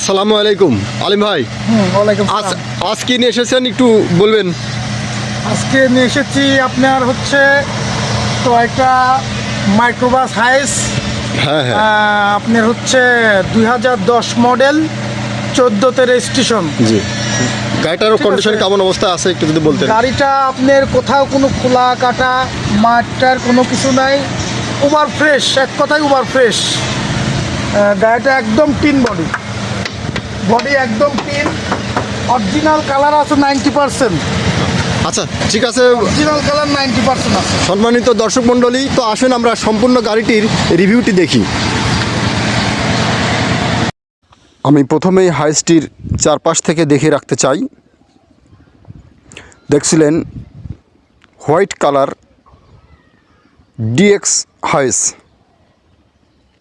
আসসালামু আলাইকুম আলিম ভাই। ওয়ালাইকুম আজ সালাম। আজ কি নিয়ে এসেছেন একটু বলবেন? আজকে নিয়ে এসেছি আপনার হচ্ছে তো একটা মাইক্রোবাস হাইস হ্যাঁ হ্যাঁ আপনার হচ্ছে 2010 মডেল 14তে রেজিস্ট্রেশন। জি, গাড়িটারও ঠিক কন্ডিশন আছে। কেমন অবস্থা আছে একটু যদি বলতেন। গাড়িটা আপনার কোথাও কোনো খোলা কাটা মাঠটার কোনো কিছু নাই, ওভার ফ্রেশ, এক কথায় ওভার ফ্রেশ। গাড়িটা একদম টিন বডি, বডি একদম টিন। অরিজিনাল কালার আছে 90%, আচ্ছা ঠিক আছে অরিজিনাল কালার 90% আছে। সম্মানিত দর্শক মণ্ডলী, তো আসুন আমরা সম্পূর্ণ গাড়িটির রিভিউটি দেখি। আমি প্রথমেই হাইসটির চারপাশ থেকে দেখে রাখতে চাই। দেখছিলেন হোয়াইট কালার ডিএক্স হাইস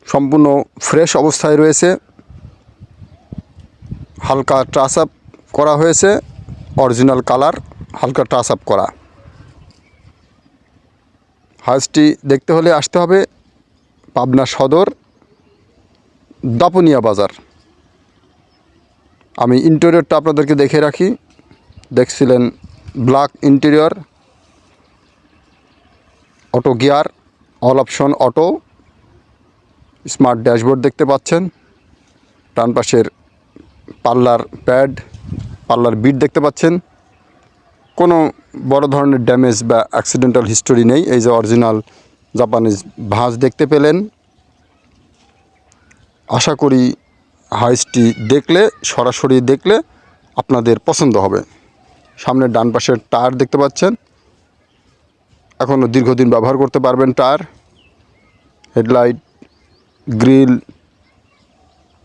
সম্পূর্ণ ফ্রেশ অবস্থায় রয়েছে, হালকা টাচ আপ করা হয়েছে, অরিজিনাল কালার হালকা টাচ আপ করা। হাউসটি দেখতে হলে আসতে হবে পাবনা সদর দাপুনিয়া বাজার। আমি ইন্টেরিয়রটা আপনাদেরকে দেখে রাখি। দেখছিলেন black interior, auto gear, all option auto, smart dashboard দেখতে পাচ্ছেন। ডান পাশের পাল্লার প্যাড, পাল্লার বিট দেখতে পাচ্ছেন। কোনো বড় ধরনের ড্যামেজ বা অ্যাক্সিডেন্টাল হিস্টোরি নেই। এই যে অরিজিনাল জাপানিজ ভাঁজ দেখতে পেলেন। আশা করি হাইসটি দেখলে, সরাসরি দেখলে আপনাদের পছন্দ হবে। সামনের ডান পাশের টায়ার দেখতে পাচ্ছেন, এখনও দীর্ঘদিন ব্যবহার করতে পারবেন টায়ার। হেডলাইট, গ্রিল,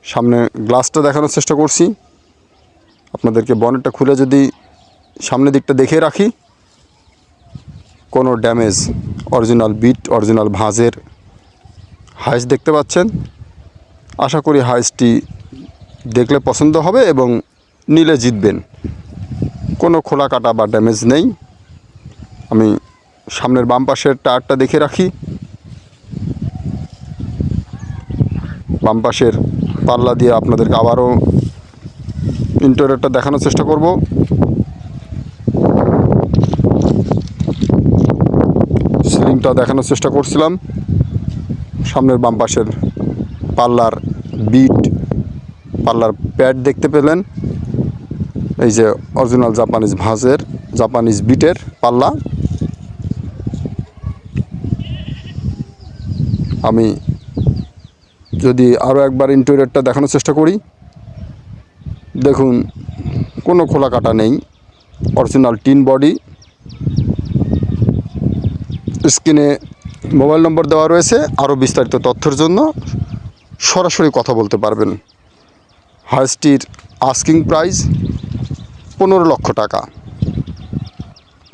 সামনে গ্লাসটা দেখানোর চেষ্টা করছি আপনাদেরকে। বনেটটা খুলে যদি সামনের দিকটা দেখে রাখি, কোনো ড্যামেজ, অরিজিনাল বিট, অরিজিনাল ভাঁজের হাইস দেখতে পাচ্ছেন। আশা করি হাইসটি দেখলে পছন্দ হবে এবং নিলে জিতবেন। কোনো খোলা কাটা বা ড্যামেজ নেই। আমি সামনের বাম পাশের টায়ারটা দেখে রাখি। বাম পাশের পাল্লা দিয়ে আপনাদেরকে আবারও ইন্টেরিয়রটা দেখানোর চেষ্টা করব। সিলিংটা দেখানোর চেষ্টা করছিলাম। সামনের বাম পাশের পাল্লার বিট, পাল্লার প্যাড দেখতে পেলেন। এই যে অরিজিনাল জাপানিজ ভাঁজের, জাপানিজ বিটের পাল্লা। আমি যদি আরও একবার ইন্টেরিয়রটা দেখানোর চেষ্টা করি, দেখুন কোনো খোলা কাটা নেই, অরিজিনাল টিন বডি। স্ক্রিনে মোবাইল নম্বর দেওয়া রয়েছে, আরও বিস্তারিত তথ্যের জন্য সরাসরি কথা বলতে পারবেন। হাইসটির আস্কিং প্রাইস 15 লক্ষ টাকা।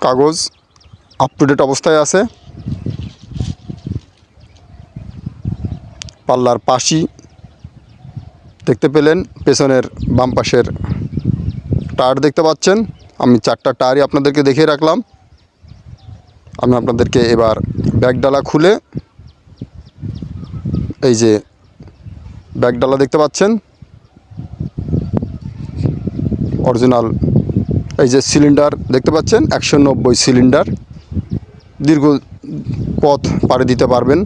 কাগজ আপ টু ডেট অবস্থায় আছে। পাল্লার পাশি দেখতে পেলেন, পেছনের বাম পাশের টায়ার দেখতে পাচ্ছেন। আমি 4টা টায়ারই আপনাদেরকে দেখিয়ে রাখলাম। আমি আপনাদেরকে এবার ব্যাগডালা খুলে, এই যে ব্যাগডালা দেখতে পাচ্ছেন, অরিজিনাল। এই যে সিলিন্ডার দেখতে পাচ্ছেন, 190 সিলিন্ডার। দীর্ঘ পথ পাড়ি দিতে পারবেন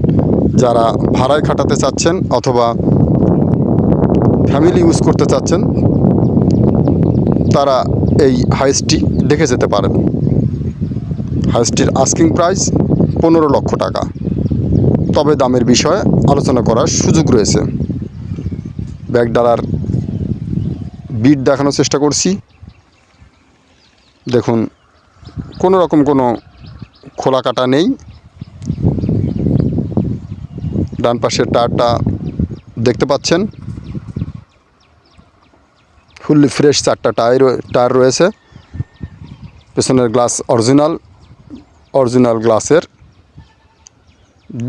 যারা ভাড়ায় খাটাতে চাচ্ছেন অথবা ফ্যামিলি ইউজ করতে চাচ্ছেন, তারা এই হাইসটি দেখে যেতে পারেন। হাইসটির আস্কিং প্রাইস 15 লক্ষ টাকা, তবে দামের বিষয়ে আলোচনা করার সুযোগ রয়েছে। ব্যাগডালার বিট দেখানোর চেষ্টা করছি। দেখুন কোনো রকম কোনো খোলা কাটা নেই। ডান পাশের টায়ারটা দেখতে পাচ্ছেন, ফুললি ফ্রেশ 4টা টায়ার রয়েছে। পেছনের গ্লাস অরিজিনাল গ্লাসের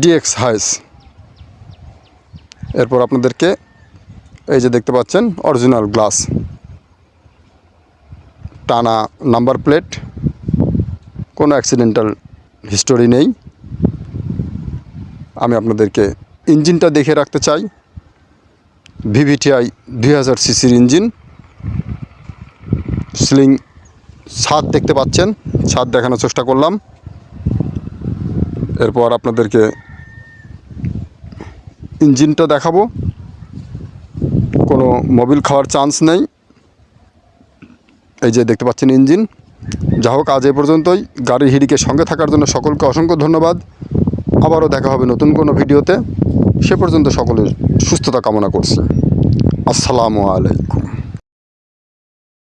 ডিএক্স হাইস। এরপর আপনাদেরকে এই যে দেখতে পাচ্ছেন অরিজিনাল গ্লাস, টানা নাম্বার প্লেট, কোনো অ্যাক্সিডেন্টাল হিস্টোরি নেই। আমি আপনাদেরকে ইঞ্জিনটা দেখে রাখতে চাই। VVTi 2000 সিসির ইঞ্জিন। সিলিং ছাদ দেখতে পাচ্ছেন, ছাদ দেখানোর চেষ্টা করলাম। এরপর আপনাদেরকে ইঞ্জিনটা দেখাবো। কোনো মোবিল খাওয়ার চান্স নেই। এই যে দেখতে পাচ্ছেন ইঞ্জিন। যা হোক, আজ এ পর্যন্তই। গাড়ি হিড়িকে সঙ্গে থাকার জন্য সকলকে অসংখ্য ধন্যবাদ। আবারও দেখা হবে নতুন কোনো ভিডিওতে। সে পর্যন্ত সকলের সুস্থতা কামনা করছি। আসসালামু আলাইকুম।